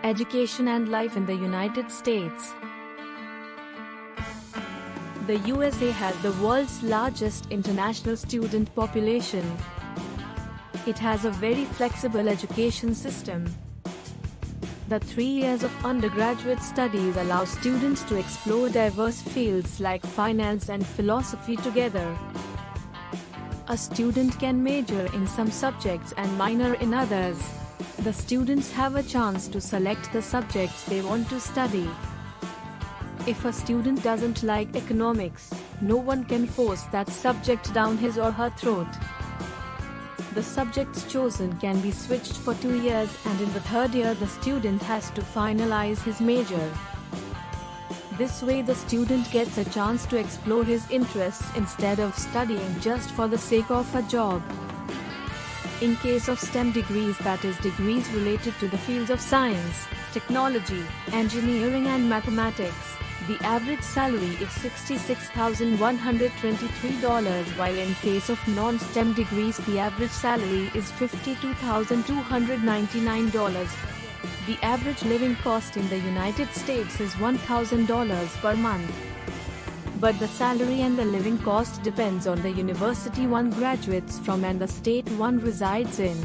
Education and life in the United States. The USA has the world's largest international student population. It has a very flexible education system. The 3 years of undergraduate studies allow students to explore diverse fields like finance and philosophy together. A student can major in some subjects and minor in others. The students have a chance to select the subjects they want to study. If a student doesn't like economics, no one can force that subject down his or her throat. The subjects chosen can be switched for 2 years, and in the third year the student has to finalize his major. This way the student gets a chance to explore his interests instead of studying just for the sake of a job. In case of STEM degrees, that is degrees related to the fields of science, technology, engineering and mathematics, the average salary is $66,123, while in case of non-STEM degrees the average salary is $52,299. The average living cost in the United States is $1,000 per month. But the salary and the living cost depends on the university one graduates from and the state one resides in.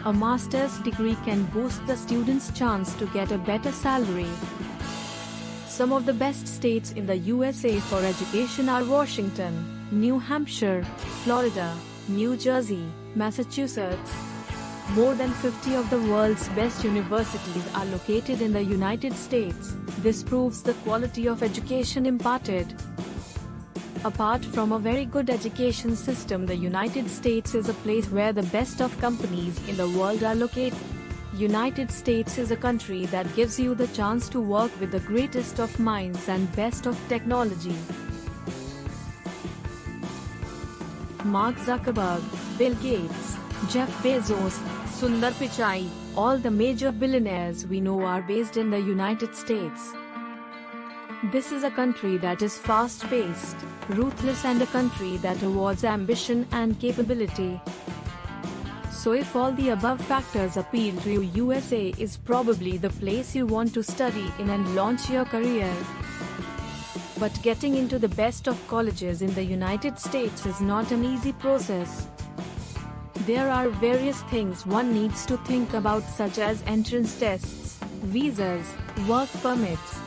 A master's degree can boost the student's chance to get a better salary. Some of the best states in the USA for education are Washington, New Hampshire, Florida, New Jersey, Massachusetts. More than 50 of the world's best universities are located in the United States. This proves the quality of education imparted. Apart from a very good education system, the United States is a place where the best of companies in the world are located. United States is a country that gives you the chance to work with the greatest of minds and best of technology. Mark Zuckerberg, Bill Gates, Jeff Bezos, Sundar Pichai, all the major billionaires we know are based in the United States. This is a country that is fast-paced, ruthless, and a country that awards ambition and capability. So if all the above factors appeal to you, USA is probably the place you want to study in and launch your career. But getting into the best of colleges in the United States is not an easy process. There are various things one needs to think about, such as entrance tests, visas, work permits.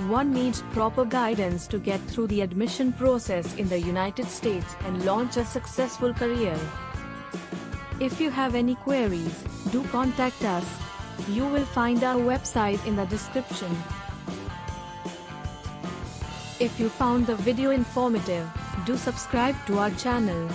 One needs proper guidance to get through the admission process in the United States and launch a successful career. If you have any queries, do contact us. You will find our website in the description. If you found the video informative, do subscribe to our channel.